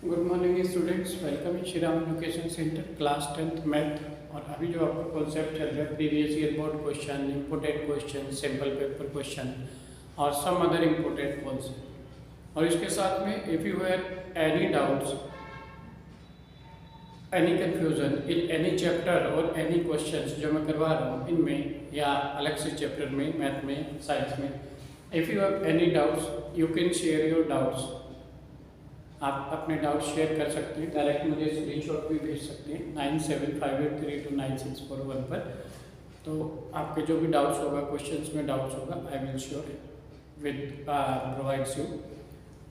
Good morning students, welcome in Shri Ram education centre class 10th math. और अभी जो आपका कॉन्सेप्ट चल रहा है previous year board question, important question, sample paper question और सम अदर इम्पोर्टेंट कॉन्सेप्ट। और इसके साथ में if you have any doubts, any confusion in any chapter और एनी क्वेश्चंस जो मैं करवा रहा हूँ इनमें या अलग से चैप्टर में, मैथ में, साइंस में, if you have any doubts you can share your doubts. आप अपने डाउट शेयर कर सकते हैं, डायरेक्ट मुझे स्क्रीनशॉट भी भेज सकते हैं 9758329641 पर। तो आपके जो भी डाउट्स होगा, क्वेश्चंस में डाउट्स होगा, I will sure with provides you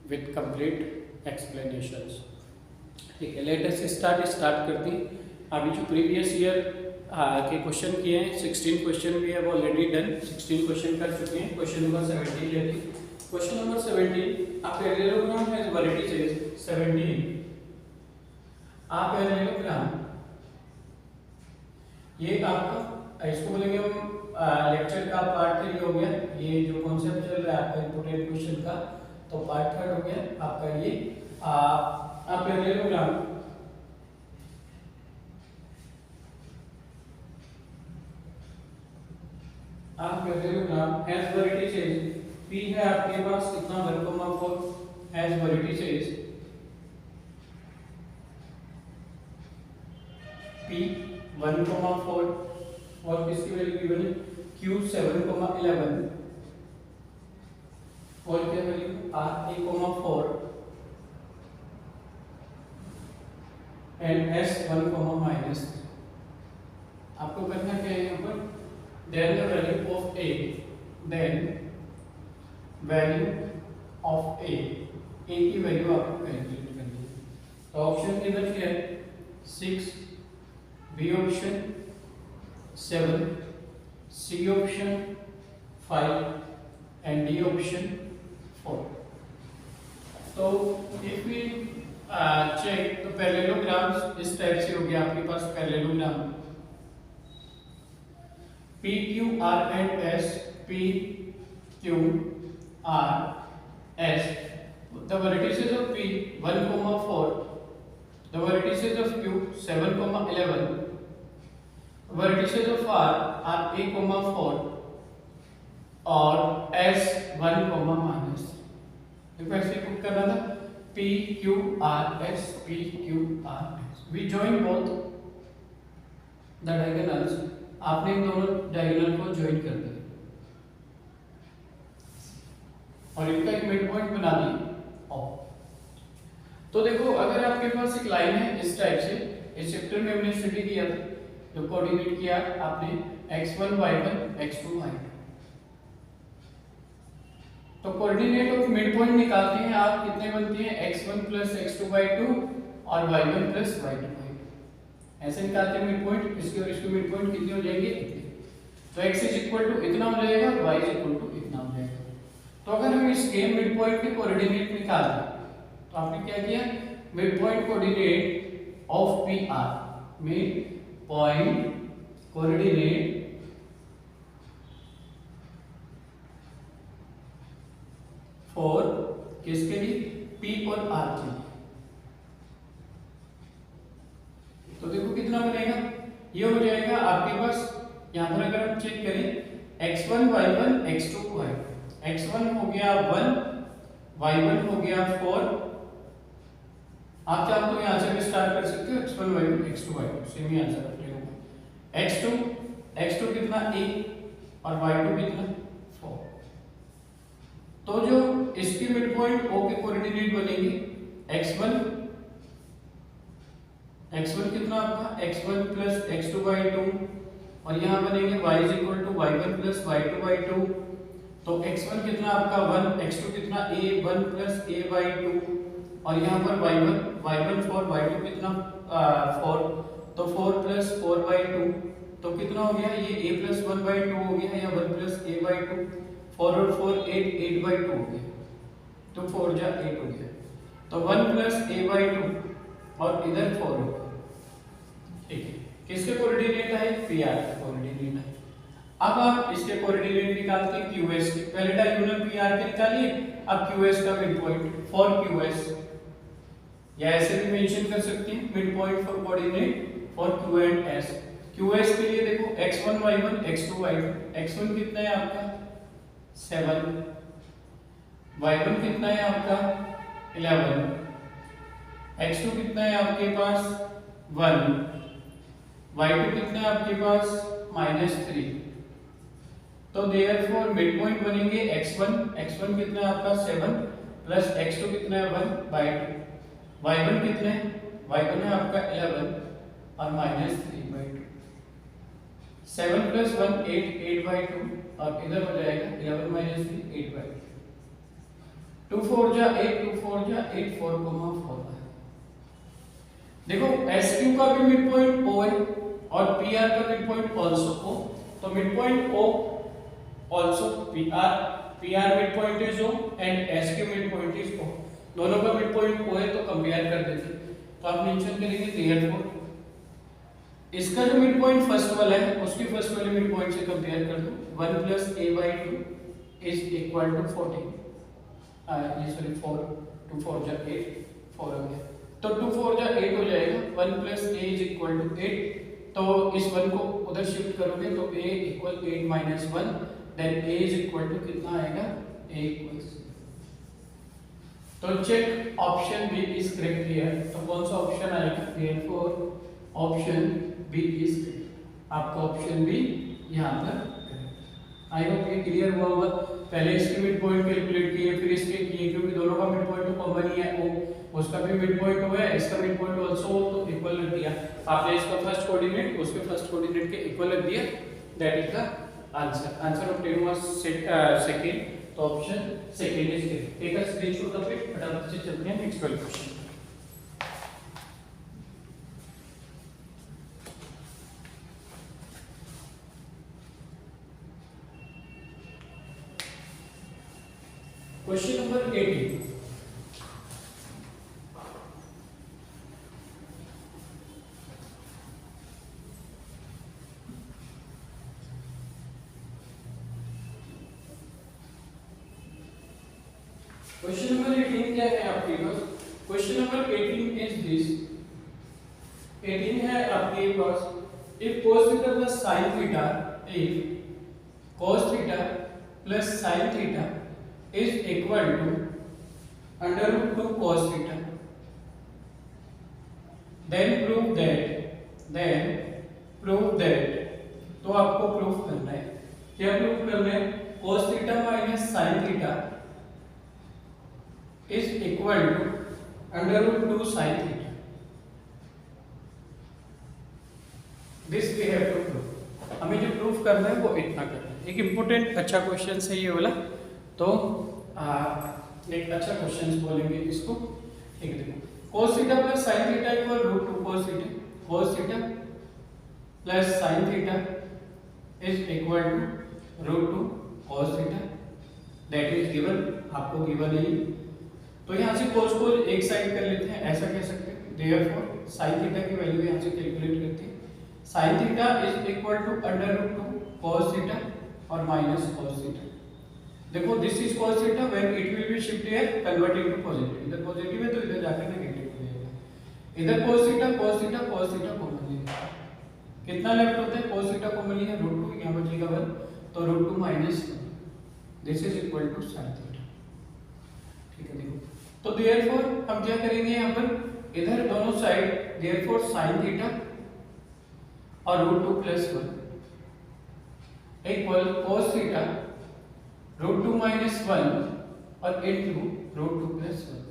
with complete explanations. ठीक है, लेट अस स्टार्ट करते हैं। अभी जो प्रीवियस ईयर के क्वेश्चन किए हैं 16 क्वेश्चन भी है वो ऑलरेडी डन, 16 क्वेश्चन कर चुके हैं। क्वेश्चन नंबर 17 लेते हैं। Question number 17, a parallelogram has vertices 17. a parallelogram, ये आपका इसको बोलेंगे हम लेक्चर का पार्ट 3 हो गया। ये जो कॉन्सेप्ट चल रहा है आपका इंपोर्टेंट क्वेश्चन का, तो पार्ट 3 हो गया आपका। ये a parallelogram has vertices, P है आपके पास कितना 1,4 has vertices P 1,4 और किसकी वैल्यू गिवन है Q 7,11 और क्या वैल्यू R 8,4 and S 1, आपको करना क्या है यहाँ पर, then the value of A, then value of A की वैल्यू आपको कैलकुलेट करनी है। तो ऑप्शन गिवन क्या है 6, B option 7, C option 5 and D option 4। तो इफ वी चेक तो पैरेललोग्राम्स इस टाइप से हो गया आपके पास parallelogram P Q R and S, P Q R S, the vertices of P 1,4, the vertices of Q 7,11, vertices of R are 8,4 और S 1, देखो ऐसे पुट करना था P Q R S, P Q R S। We join both the diagonals, आपने इन दोनों diagonal को join कर दिया और इनका एक मिड पॉइंट बना दिया। तो देखो अगर आपके पास एक लाइन है इस टाइप से, इस चैप्टर में हमने स्टडी किया था, जो कोऑर्डिनेट किया आपने x1 y1 x2 y2। तो कोऑर्डिनेट ऑफ मिड पॉइंट निकालते हैं आप, कितने बनते हैं x1 + x2 y2 और y1 + y2 y2, ऐसे निकालते हैं मिड पॉइंट। इसके और इसके मिड पॉइंट कितने हो जाएंगे, तो x इतना हो जाएगा, y इतना हो जाएगा। तो अगर हम इस गेम मिड पॉइंट के कोऑर्डिनेट निकालें तो आपने क्या किया, mid point coordinate of P R, mid point coordinate for किसके लिए, पी और आर के लिए। तो देखो कितना बनेगा, ये हो जाएगा आपके पास, यहां पर अगर हम चेक करें x1 y1 x2 y2, x1 हो गया 1, y1 हो गया 4। आप चाहो तो यहां से भी स्टार्ट कर सकते हो, x1 y1 x2 y2, same ही आंसर अपने होगा। x2 कितना 8 और y2 कितना 4। तो जो इसकी मिड पॉइंट O के कोऑर्डिनेट बनेंगे x1 कितना आपका x1 + x2 y2 और यहां बनेंगे y = y1 + y2 y2। तो x1 कितना आपका 1, x2 कितना a1 + a/2 और यहाँ पर y1 4, y2 कितना 4, तो 4 + 4/2, तो कितना हो गया, ये a + 1/2 हो गया या 1 + a/2, 4 और 4 8, 8/2 हो गया, तो 4 जा 8 हो गया, तो 1 + a/2 और इधर 4 हो गया। ठीक है, किसके कोऑर्डिनेट है, पी आर के कोऑर्डिनेट है। अब आप इसके कोऑर्डिनेट निकालते हैं QS के, पहले डायगोनल PR के निकालिए, अब QS का मिड पॉइंट फॉर QS या ऐसे भी मेंशन कर सकते हैं mid point for coordinate for Q and S. Q S के लिए देखो x1 y1 x2 y2, x1 कितना है आपका 7, y1 कितना है आपका 11, x2 कितना है आपके पास 1, y2 कितना है आपके पास -3। तो देयरफॉर मिड पॉइंट बनेंगे x1 कितना है आपका 7 प्लस x2 कितना है 1/2, y1 कितना है y1 है आपका 11 और -3/2। 7 प्लस 1 8/2 और इधर हो जाएगा 11 - 3 8/2। 2 4 जा 8, 2 4 जा 8, 4,4। देखो SQ का भी मिड पॉइंट O है और PR का मिड पॉइंट आल्सो O। तो mid point O also PR mid point is O and SQ mid point is O। दोनों का मिड पॉइंट O है तो कंपेयर कर देते हैं। तो आप मेंशन करेंगे देयरफॉर इसका जो मिड पॉइंट फर्स्ट वाला है उसकी फर्स्ट वाले मिड पॉइंट से कंपेयर कर दो। 1 + a/2 इज इक्वल टू 14, ये सॉरी 4, 2 4 जा 8, 4 हो गया। तो 2 4 जा 8 हो जाएगा। 1 + a इज इक्वल टू 8। तो इस 1 को उधर शिफ्ट करोगे तो a equal 8 - 1, then a is equal to कितना आएगा a इक्वल्स। तो check option B is correct here. तो कौन सा ऑप्शन आएगा? Therefore option B is correct. आपका ऑप्शन बी यहां पर। आई होप ये क्लियर हुआ होगा। पहले इसके मिड पॉइंट कैलकुलेट किए फिर इसके किए, क्योंकि दोनों का मिड पॉइंट तो कॉमन ही है ओ, उसका भी मिड पॉइंट हो है, इसका मिड पॉइंट आल्सो हो, तो इक्वल रख दिया। आपने इसका फर्स्ट कोऑर्डिनेट उसके फर्स्ट कोऑर्डिनेट के इक्वल रख दिया। That is the answer. Answer obtain was second. तो option second is correct. Take a screenshot of it. फटाफट से चलते हैं next question. Question number 18. Question number 18 क्या है आपके पास? Question number 18 is this. 18 है आपके पास if cos theta plus sin theta, if cos theta plus sin theta is equal to under root 2 cos theta, then prove that तो आपको proof करना है। क्या प्रूफ करना है? cos theta minus sin theta is equal to under root 2 sin theta. This we have to prove. हमें जो proof करना है वो इतना करना है। एक इम्पोर्टेंट अच्छा क्वेश्चन है ये वाला। तो एक अच्छा क्वेश्चन बोलेंगे इसको। ठीक है, देखो cos theta plus sin theta equal root 2 cos theta. cos theta plus sin theta is equal to root 2 cos theta. That is given, आपको गिवन है। तो यहाँ से cos को एक साइड कर लेते हैं, ऐसा कह सकते हैं। देयरफॉर sin थीटा की वैल्यू यहाँ से कैलकुलेट करते हैं। sin theta is equal to under root 2 cos theta और माइनस cos थीटा। देखो this is cos theta when it will be shift here converting to positive. इधर पॉजिटिव है तो इधर जाकर नेगेटिव हो जाएगा। इधर cos थीटा कॉमन है। कितना लेफ्ट होता है? cos थीटा कॉमन है रूट 2, यहां बचेगा 1, तो root 2 minus this is equal to sin theta. ठीक है, देखो तो देयरफॉर हम क्या करेंगे यहां पर इधर दोनों साइड देयरफॉर sin थीटा और root 2 plus 1 equal cos theta root 2 minus 1 और इनटू रूट 2 प्लस 1।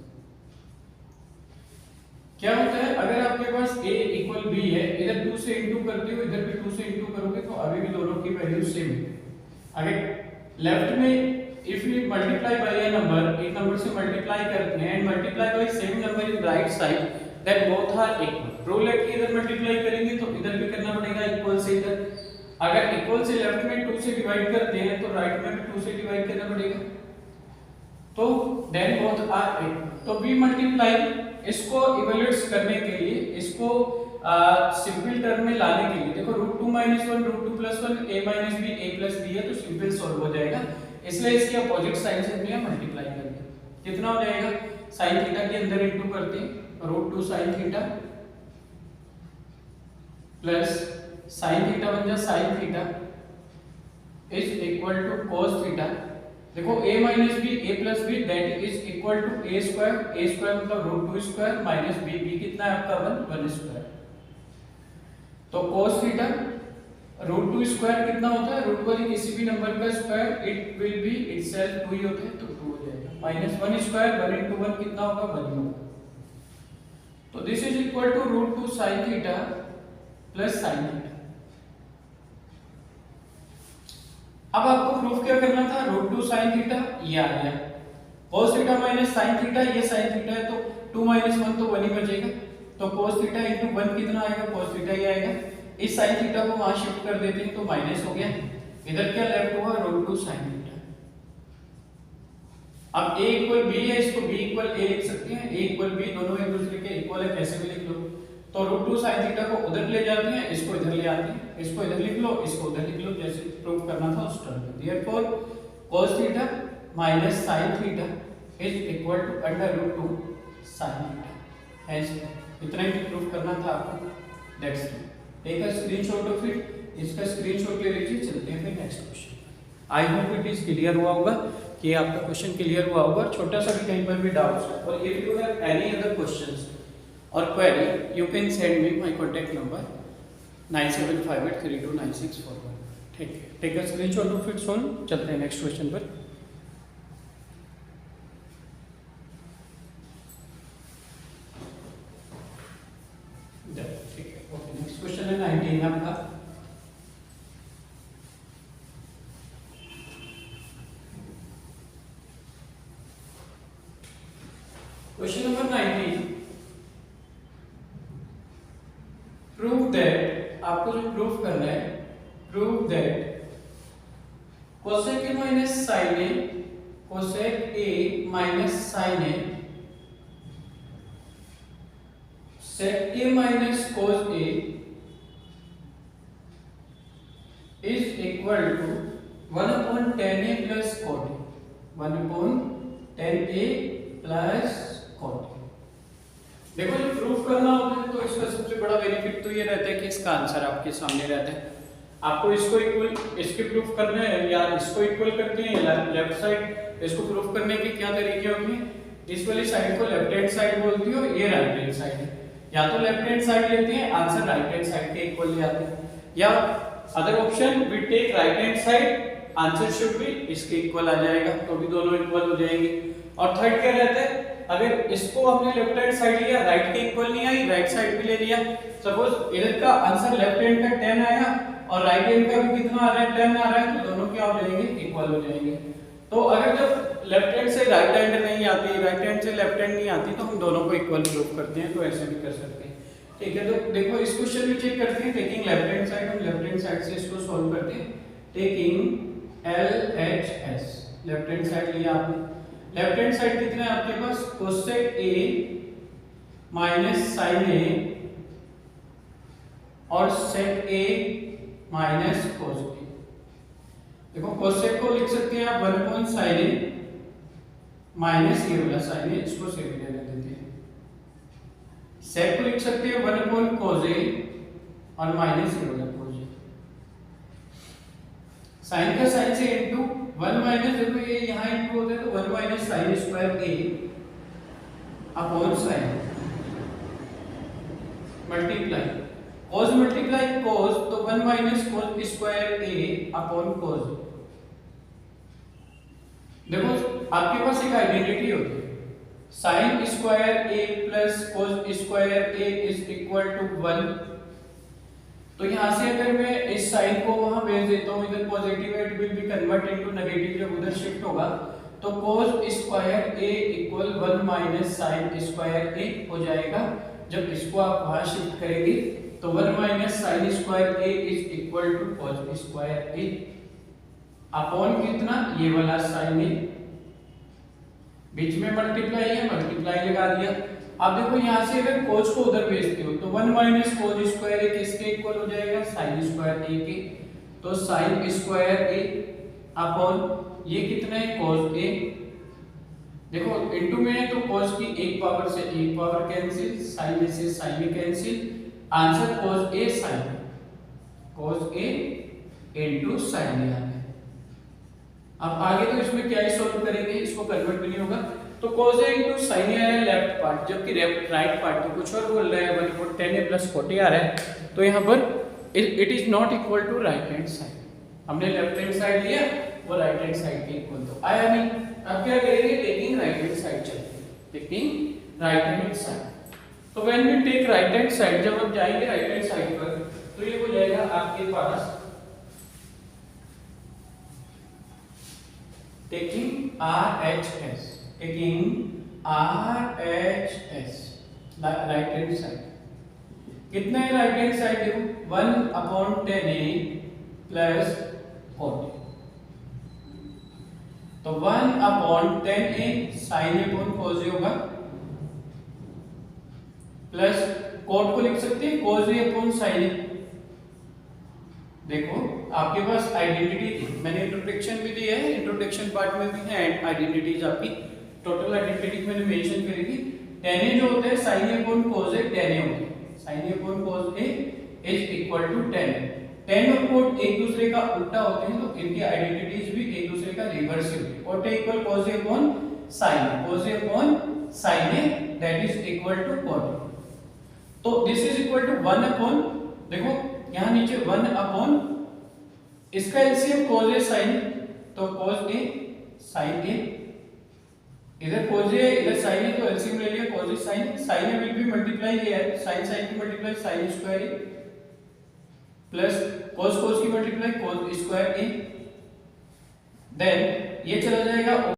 क्या होता है अगर आपके पास a इक्वल b है, इधर 2 से इनटू करते हो, इधर भी 2 से इनटू करोगे तो अभी भी दोनों की वैल्यू सेम है। अगर लेफ्ट में if we multiply by a number, एक नंबर से मल्टीप्लाई करते हैं and multiply by same number in right side, then both are equal. Rule है कि इधर मल्टीप्लाई करेंगे तो इधर भी करना पड़ेगा इक्वल से इधर। अगर इक्वल से लेफ्ट में 2 से डिवाइड करते हैं तो राइट में भी 2 से डिवाइड करना पड़ेगा। तो देन बोथ आर इक्वल। तो b मल्टीप्लाई इसको इवैल्यूएट करने के लिए, इसको सिंपल टर्म में लाने के लिए, देखो root 2 minus 1 root 2 plus 1 a minus b a plus b है तो सिंपल सॉल्व हो जाएगा। इसलिए इसके अपोजिट साइन से हमने मल्टीप्लाई कर दिया। कितना हो जाएगा? sin थीटा के अंदर इनटू करते हैं √2 sin theta plus sin theta बन जा sin theta is equal to cos theta. देखो a minus b a plus b that is equal to a square मतलब √2 स्क्वायर माइनस b b कितना है आपका 1 स्क्वायर। तो cos थीटा √2 स्क्वायर कितना होता है रूट वाली किसी भी नंबर का square it will B itself 2 ही होते हैं तो 2 हो जाएगा माइनस 1 स्क्वायर 1 into 1 कितना होगा 1 होगा। तो this is equal to √2 sin theta plus sin theta. अब आपको प्रूफ क्या करना था √2 sin थीटा ये आ गया cos theta minus sin theta ये sin थीटा है तो 2 माइनस 1 तो 1 ही बचेगा तो cos थीटा into 1 कितना आएगा cos थीटा ही आएगा। इस sin थीटा को वहां शिफ्ट कर देते हैं तो माइनस हो गया इधर क्या लेफ्ट हुआ √2 sin थीटा। अब a इक्वल b है इसको b इक्वल a लिख सकते हैं a इक्वल b दोनों एक दूसरे के इक्वल है कैसे भी लिख लो। तो √2 sin थीटा को उधर ले जाते हैं इसको इधर ले आते हैं इसको इधर लिख लो इसको उधर लिख लो जैसे प्रूव करना था उस टर्म में। Therefore cos theta minus sin theta is equal to √2 sin theta. ऐसे इतना ही प्रूव करना था आपको। That's it. Take a screenshot of it इसका स्क्रीनशॉट ले लीजिए चलते हैं फिर next question. I hope it is clear हुआ होगा कि आपका क्वेश्चन क्लियर हुआ होगा छोटा सा भी कहीं पर भी डाउट्स है और if you have any other questions or query you can send me my contact number 9758329641। ठीक है take a screenshot of it soon चलते हैं नेक्स्ट क्वेश्चन पर। ठीक है ओके नेक्स्ट क्वेश्चन है 19 आपका। क्वेश्चन नंबर 19 प्रूव दैट आपको जो प्रूफ करना है prove that cosec a minus sine a cosec a minus sine a sec a minus cos a is equal to 1/10 a plus cot a 1/10 a plus cot a। देखो जो proof करना होता है तो इसका सबसे बड़ा बेनिफिट तो ये रहता है कि इसका आंसर आपके सामने रहता है। आपको इसको इक्वल इसके प्रूफ करने हैं या इसको इक्वल करते हैं लेफ्ट साइड इसको प्रूफ करने के क्या तरीके होते हैं। इस वाली साइड को लेफ्ट हैंड साइड बोलती हो ये राइट हैंड साइड है या तो लेफ्ट हैंड साइड लेते हैं आंसर राइट हैंड साइड के इक्वल ले आते हैं या other option we take right hand side answer should be इसके इक्वल आ जाएगा तो भी दोनों इक्वल हो जाएंगे। और थर्ड क्या रहता है अगर इसको हमने लेफ्ट हैंड साइड लिया राइट के इक्वल नहीं आई राइट साइड भी ले लिया सपोज इधर का आंसर लेफ्ट हैंड का 10 आया और राइट हैंड का भी कितना आ रहा है 10 आ रहा है तो दोनों क्या हो जाएंगे इक्वल हो जाएंगे। तो अगर जब लेफ्ट हैंड से राइट हैंड नहीं आती राइट हैंड से लेफ्ट हैंड नहीं आती तो हम दोनों को इक्वल प्रूव करते हैं तो ऐसे भी कर सकते हैं। ठीक है तो देखो इस क्वेश्चन में चेक करते हैं टेकिंग लेफ्ट हैंड साइड हम लेफ्ट हैंड साइड से इसको सॉल्व करते हैं। Taking LHS left hand side लिया आपने लेफ्ट हैंड साइड कितना है आपके पास कोसेक ए माइनस साइन ए और सेक ए माइनस कोस ए। देखो कोसेक को लिख सकते हैं आप 1/sin ए माइनस ये वाला साइन ए इसको सेक ले देते हैं। सेक को लिख सकते हैं 1/cos ए और माइनस ये वाला cos ए। साइन का साइन से इनटू 1 माइनस देखो ये यहां इनटू होता है तो 1 minus sin square a upon sin multiply cos multiply cos तो 1 minus cos square a upon cos। देखो आपके पास एक आइडेंटिटी होती है sin square a plus cos square a is equal to 1। तो यहां से अगर मैं इस साइन को वहां भेज देता हूं इधर positive it will B convert into negative जब उधर शिफ्ट होगा तो cos square a equal 1 minus sin square a हो जाएगा। जब इसको आप वहां शिफ्ट करेंगे तो 1 minus sin square a is equal to cos square a upon कितना ये वाला sin a बीच में मल्टीप्लाई है मल्टीप्लाई लगा दिया। अब देखो यहां से अगर cos को उधर भेजते हो तो 1 माइनस cos स्क्वायर a किसके इक्वल हो जाएगा sin स्क्वायर a के। तो sin स्क्वायर a अपॉन ये कितना है cos a देखो इनटू में है तो cos की एक पावर से एक पावर कैंसिल, sin में से sin में cancel, answer cos a sin, cos a into sin आ गया। अब आगे तो इसमें क्या ही सॉल्व करेंगे, इसको कन्वर्ट भी नहीं होगा। तो cos a into sin a है लेफ्ट पार्ट, जबकि राइट पार्ट तो कुछ और बोल रहा है, 1/10 a प्लस 40 आ रहा है। तो यहाँ पर it is not equal to right hand side, हमने लेफ्ट हैंड साइड लिया वो राइट हैंड साइड के इक्वल तो आया नहीं। अब क्या करेंगे, टेकिंग राइट हैंड साइड चलते हैं, टेकिंग राइट हैंड साइड। तो when we take right hand side, जब हम जाएंगे राइट हैंड साइड पर तो ये हो जाएगा आपके पास taking RHS, taking RHS right hand side. कितना है राइट हैंड साइड, देखो 1/10a प्लस 40, तो 1/10a sin a upon cos a होगा, प्लस कोट को लिख सकते हैं cos a upon sin a। देखो आपके पास आइडेंटिटी थी, मैंने इंट्रोडक्शन भी दिया है, इंट्रोडक्शन पार्ट में भी है आइडेंटिटीज आपकी, टोटल आइडेंटिटी मैंने मेंशन करी थी। tan a जो होता है sin a upon cos a tan a होता है, sin a upon cos a is equal to tan a। tan और cot एक दूसरे का उल्टा होते हैं, तो इनकी आइडेंटिटीज भी एक दूसरे का रिवर्स होती है। cot a equal cos a upon sin a, cos a upon sin a that is equal to cot a। तो this is equal to 1 upon, देखो यहां नीचे 1 अपॉन इसका LCM cos a sin a, तो cos a sin a, इधर cos a इधर sin a, तो LCM ले लिया cos a sin a, sin a will be multiply किया है, sin sin की multiply sin square a plus cos cos की multiply cos square a, then ये चला जाएगा